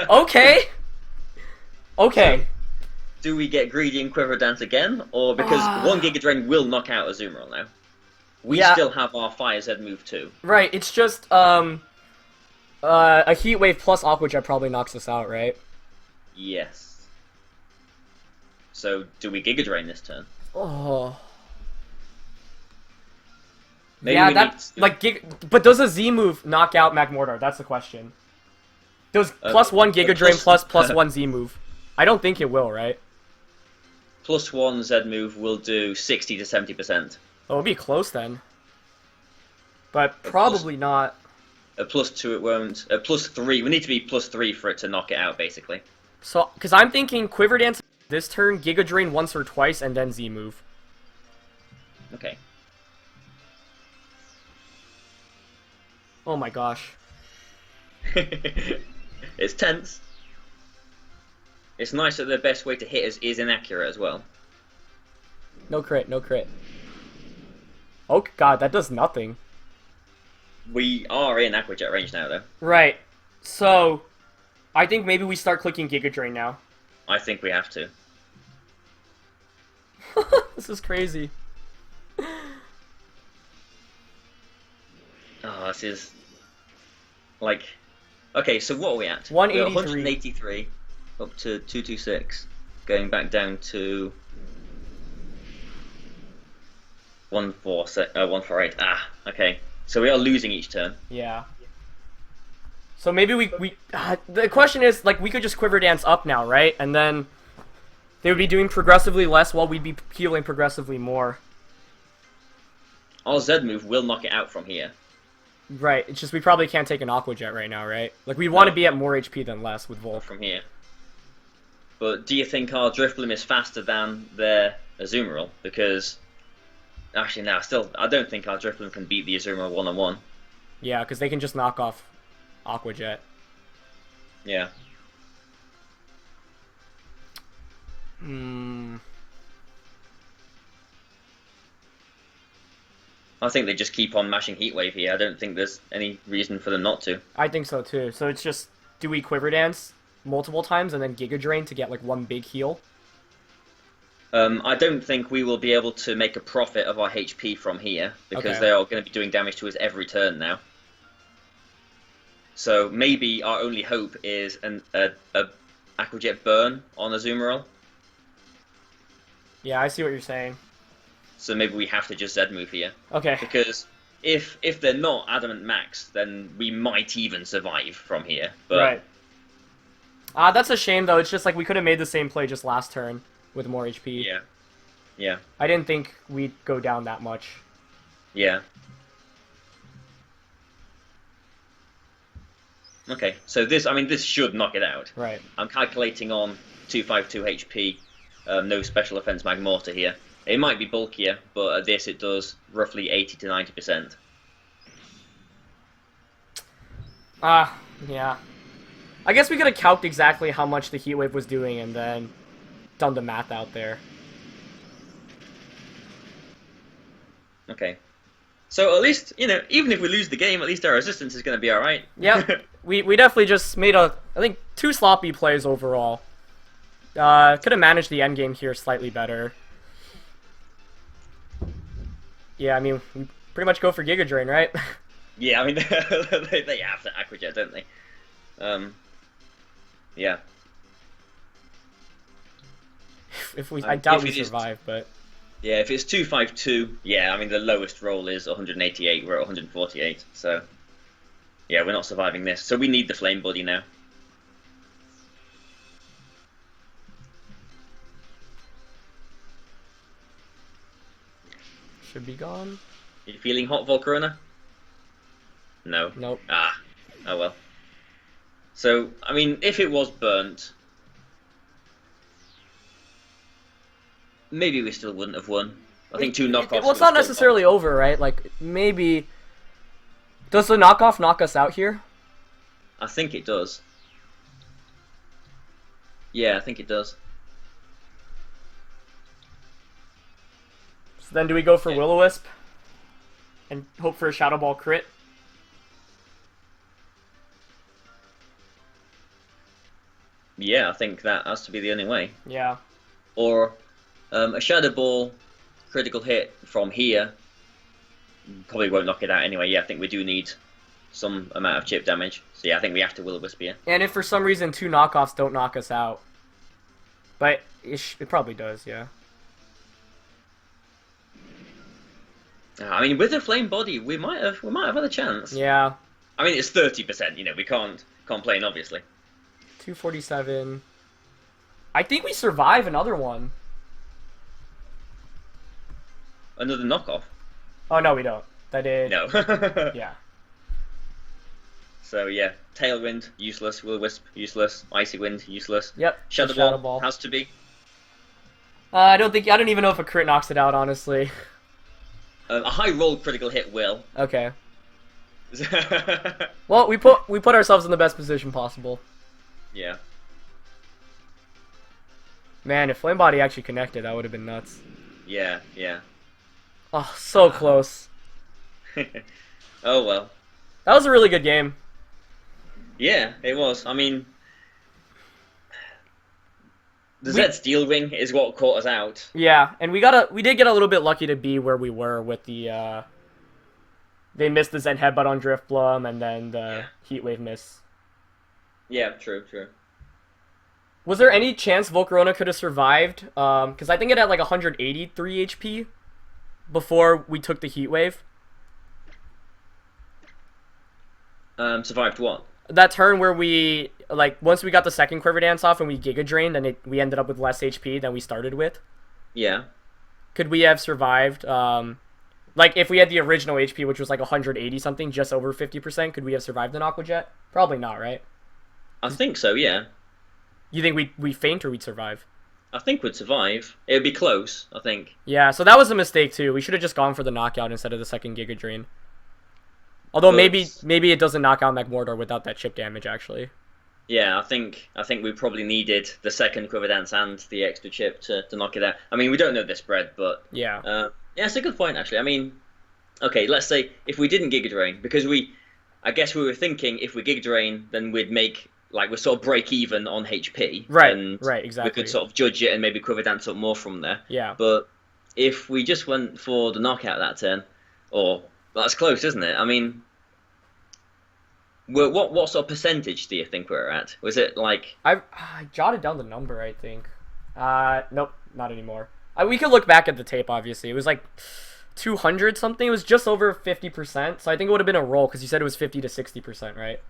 Okay. Okay. So, do we get Greedy and Quiver Dance again? Or because 1 Giga Drain will knock out Azumarill now. We still have our Fire Z move too. Right, it's just, a Heat Wave plus Aqua Jet probably knocks us out, right? Yes. So, do we Giga Drain this turn? Oh. Maybe yeah, we that, but does a Z move knock out Magmortar? That's the question. Does plus 1 Giga Drain plus 1 Z move? I don't think it will, right? Plus 1 Z move will do 60 to 70%. Oh, it'll be close then. But probably not. A plus 2 it won't. A plus 3. We need to be plus 3 for it to knock it out, basically. So, because I'm thinking Quiver Dance this turn, Giga Drain once or twice, and then Z move. Okay. Oh my gosh. It's tense. It's nice that the best way to hit us is inaccurate as well. No crit, no crit. Oh god, that does nothing. We are in Aquajet range now, though. Right. So, I think maybe we start clicking Giga Drain now. I think we have to. This is crazy. Oh, this is... Like... Okay, so what are we at? 183. We're 183 up to 226. Going back down to... 148. Ah, okay. So we are losing each turn. Yeah. So maybe we the question is, like, we could just Quiver Dance up now, right? And then they would be doing progressively less while we'd be healing progressively more. Our Z move will knock it out from here. Right, it's just we probably can't take an Aqua Jet right now, right? Like, we want to be at more HP than less with Volk. From here. But do you think our Drifblim is faster than their Azumarill? Because... Actually, no, I don't think our Drifblim can beat the Azumarill one-on-one. Yeah, because they can just knock off Aqua Jet. Yeah. I think they just keep on mashing Heat Wave here. I don't think there's any reason for them not to. I think so too. So it's just, do we Quiver Dance multiple times and then Giga Drain to get like one big heal? I don't think we will be able to make a profit of our HP from here, because they are going to be doing damage to us every turn now. So maybe our only hope is a Aquajet burn on Azumarill. Yeah, I see what you're saying. So maybe we have to just Z move here. Okay. Because if they're not Adamant Max, then we might even survive from here. But... Right. That's a shame though. It's just like we could have made the same play just last turn with more HP. Yeah. Yeah. I didn't think we'd go down that much. Yeah. Okay, so this should knock it out. Right. I'm calculating on 252 HP, no special offense Magmortar here. It might be bulkier, but at this it does roughly 80 to 90%. Yeah. I guess we could have calced exactly how much the Heat Wave was doing and then done the math out there. Okay. So at least, even if we lose the game, at least our resistance is going to be alright. Yeah, we definitely just made I think 2 sloppy plays overall. Could have managed the endgame here slightly better. Yeah, I mean, we pretty much go for Giga Drain, right? Yeah, I mean, they have to Aquajet, don't they? Yeah. I doubt if we it is- survive, but Yeah, if it's 252, yeah, I mean, the lowest roll is 188, we're at 148, so... Yeah, we're not surviving this, so we need the flame body now. should be gone. You feeling hot, Volcarona? No. Nope. Ah, oh well. So, I mean, if it was burnt, maybe we still wouldn't have won. I think two knockoffs. Well, it's not necessarily over, right? Like, maybe... Does the knockoff knock us out here? I think it does. Yeah, I think it does. So then do we go for Will-O-Wisp? And hope for a Shadow Ball crit? Yeah, I think that has to be the only way. Yeah. Or a Shadow Ball critical hit from here probably won't knock it out anyway. Yeah, I think we do need some amount of chip damage. So yeah, I think we have to Will-O-Wisp here. And if for some reason two knockoffs don't knock us out. But it probably does, yeah. I mean, with a flame body, we might have had a chance. Yeah. I mean, it's 30%. You know, we can't complain, obviously. 247. I think we survive another one. Another knockoff? Oh, no, we don't. That did... No. Yeah. So yeah, Tailwind, useless. Will-O-Wisp, useless. Icy Wind, useless. Yep. Shadow Ball has to be. I don't even know if a crit knocks it out, honestly. A high roll critical hit will. Okay. Well, we put ourselves in the best position possible. Yeah. Man, if Flame Body actually connected, that would have been nuts. Yeah, yeah. Oh, so close. Oh well. That was a really good game. Yeah, it was. I mean, the Zed Steel Ring is what caught us out. Yeah, and we did get a little bit lucky to be where we were with the they missed the Zen Headbutt on Driftbloom and then the Heat Wave miss. Yeah, true, true. Was there any chance Volcarona could have survived? Because I think it had like 183 HP before we took the Heat Wave. Survived what? That turn where we, like, once we got the second Quiver Dance off and we Giga Drained, and we ended up with less HP than we started with. Yeah. Could we have survived? Like, if we had the original HP, which was like 180 something, just over 50%, could we have survived an Aqua Jet? Probably not, right? I think so, yeah. You think we faint or we'd survive? I think we'd survive. It would be close, I think. Yeah, so that was a mistake too. We should have just gone for the knockout instead of the second Giga Drain. Although maybe it doesn't knock out Magmortar without that chip damage, actually. Yeah, I think we probably needed the second Quiver Dance and the extra chip to knock it out. I mean, we don't know the spread, but yeah, yeah, it's a good point actually. I mean, okay, let's say if we didn't Giga Drain, because I guess we were thinking if we Giga Drain, then we'd make we'd sort of break even on HP, right? And right, exactly. We could sort of judge it and maybe Quiver Dance up more from there. Yeah, but if we just went for the knockout that turn, or that's close, isn't it? I mean, what sort of percentage do you think we're at? Was it like... I jotted down the number, I think. Nope, not anymore. We could look back at the tape, obviously. It was like 200 something. It was just over 50%, so I think it would have been a roll, because you said it was 50 to 60%, right?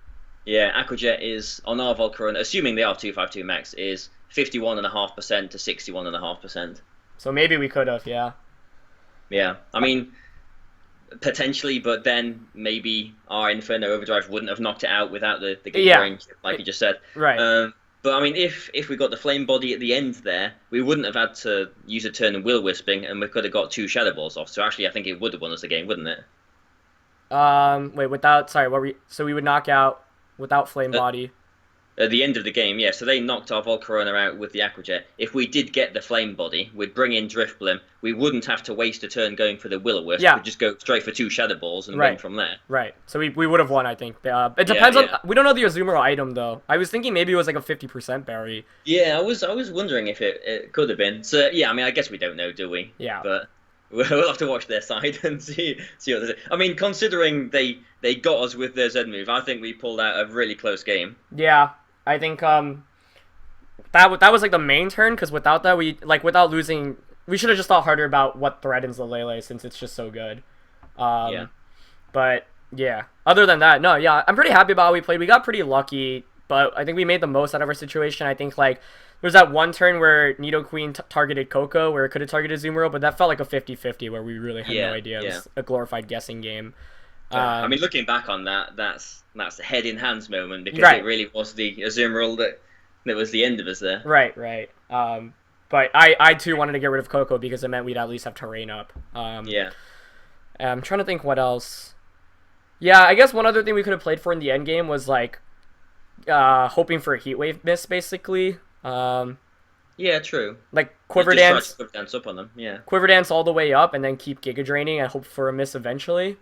Yeah, Aquajet is, on our Volcarona, assuming they are 252 max, is 51.5% to 61.5%. So maybe we could have, yeah. Yeah, I mean... Potentially, but then maybe our Inferno Overdrive wouldn't have knocked it out without the Giga Drain, like you just said. Right. But I mean, if we got the Flame Body at the end there, we wouldn't have had to use a turn in Will-Wisping, and we could have got 2 Shadow Balls off. So actually, I think it would have won us the game, wouldn't it? Wait, so we would knock out without Flame Body. At the end of the game, yeah. So they knocked our Volcarona out with the Aquajet. If we did get the Flame Body, we'd bring in Driftblim. We wouldn't have to waste a turn going for the Will-O-Wisp. Yeah. We'd just go straight for 2 Shadow Balls and win from there. Right. So we would have won, I think. It depends on... We don't know the Azumarill item, though. I was thinking maybe it was like a 50% berry. Yeah, I was wondering if it could have been. So, yeah, I mean, I guess we don't know, do we? Yeah. But We'll have to watch their side and see what they do. I mean, considering they got us with their Z move, I think we pulled out a really close game. Yeah, I think that was like the main turn, because without that, without losing, we should have just thought harder about what threatens the Lele, since it's just so good. Yeah. But yeah, other than that, no, yeah, I'm pretty happy about how we played. We got pretty lucky, but I think we made the most out of our situation. I think like there's that one turn where Nidoqueen targeted Coco, where it could have targeted Azumarill, but that felt like a 50-50 where we really had no idea. It was a glorified guessing game. I mean, looking back on that, that's a head in hands moment, because Right. it really was the Azumarill that was the end of us there. Right. But I too wanted to get rid of Coco because it meant we'd at least have terrain up. Yeah. I'm trying to think what else. Yeah, I guess one other thing we could have played for in the end game was like hoping for a heat wave miss, basically. Yeah, true. Like Quiver Just try Dance, to quiver dance up on them. Yeah. Quiver Dance all the way up, and then keep Giga Draining and hope for a miss eventually.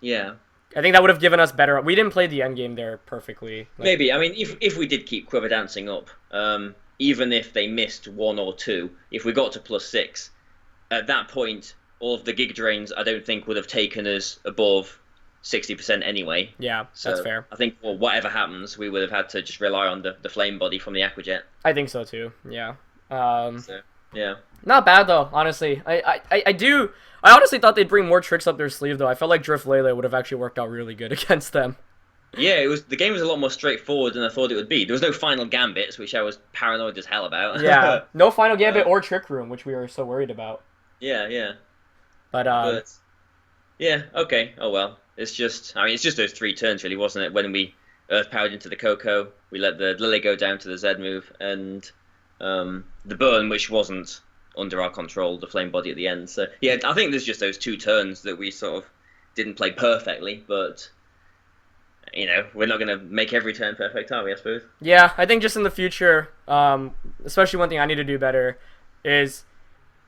Yeah. I think that would have given us better. We didn't play the end game there perfectly. Maybe. I mean, if we did keep quiver dancing up, even if they missed 1 or 2, if we got to +6, at that point, all of the Giga Drains I don't think would have taken us above 60% anyway. Yeah, So that's fair. I think, well, whatever happens, we would have had to just rely on the flame body from the Aquajet. I think so too. Yeah. So, yeah. Not bad though, honestly. I honestly thought they'd bring more tricks up their sleeve though. I felt like Drift Lele would have actually worked out really good against them. Yeah, the game was a lot more straightforward than I thought it would be. There was no final gambits, which I was paranoid as hell about. Yeah. No Final Gambit or Trick Room, which we were so worried about. Yeah. But yeah, okay. Oh well. It's just those 3 turns really, wasn't it? When we Earth powered into the Coco, we let the Lily go down to the Z move, and the burn, which wasn't under our control, the flame body at the end. So yeah, I think there's just those 2 turns that we sort of didn't play perfectly, but we're not going to make every turn perfect, are we, I suppose? yeah, I think just in the future, especially one thing I need to do better is,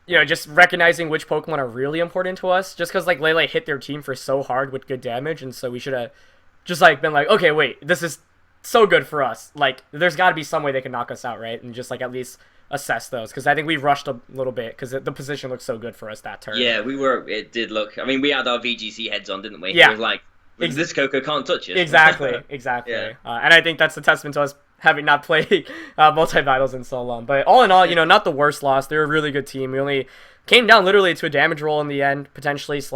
just recognizing which Pokemon are really important to us. Just because like Lele hit their team for so hard with good damage, and so we should have just like been like, okay, wait, this is so good for us. Like, there's got to be some way they can knock us out, right? And just like at least assess those, because I think we rushed a little bit because the position looked so good for us that turn. Yeah, we were. It did look. I mean, we had our VGC heads on, didn't we? Yeah. It was like, this Coco can't touch us. Exactly. Yeah. And I think that's a testament to us having not played multi-battles in so long. But all in all, not the worst loss. They're a really good team. We only came down literally to a damage roll in the end, potentially, /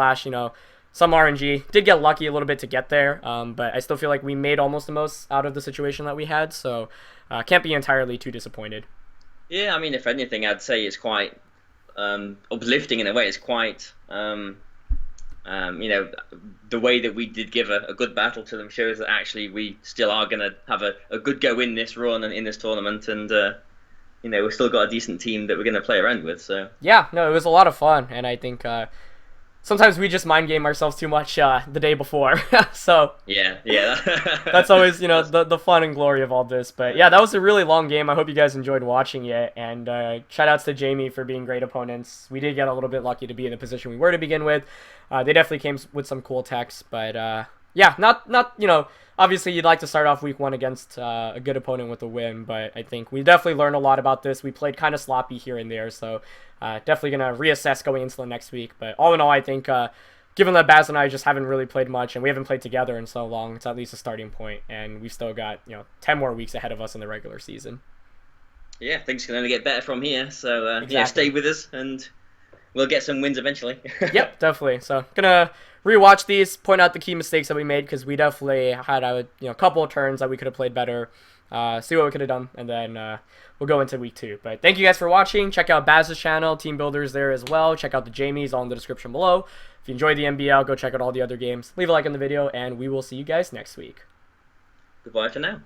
some RNG. Did get lucky a little bit to get there, but I still feel like we made almost the most out of the situation that we had, so can't be entirely too disappointed. Yeah, I mean, if anything, I'd say it's quite uplifting in a way. It's quite, the way that we did give a good battle to them shows that actually we still are going to have a good go in this run and in this tournament, and we've still got a decent team that we're going to play around with. So yeah, no, it was a lot of fun, and I think sometimes we just mind game ourselves too much the day before. So yeah. That's always the fun and glory of all this. But yeah, that was a really long game. I hope you guys enjoyed watching it, and shout outs to Jamie for being great opponents. We did get a little bit lucky to be in the position we were to begin with. They definitely came with some cool techs, but yeah, not obviously you'd like to start off week 1 against a good opponent with a win, but I think we definitely learned a lot about this. We played kind of sloppy here and there, so definitely going to reassess going into the next week. But all in all, I think given that Baz and I just haven't really played much, and we haven't played together in so long, it's at least a starting point, and we've still got 10 more weeks ahead of us in the regular season. Yeah, things can only get better from here, so Exactly. stay with us, and we'll get some wins eventually. Yep, definitely. So gonna rewatch these, point out the key mistakes that we made, because we definitely had a couple of turns that we could have played better, see what we could have done, and then we'll go into week 2. But thank you guys for watching. Check out Baz's channel, Team Builders there as well. Check out the Jamies, all in the description below. If you enjoyed the MBL, go check out all the other games. Leave a like on the video, and we will see you guys next week. Goodbye for now.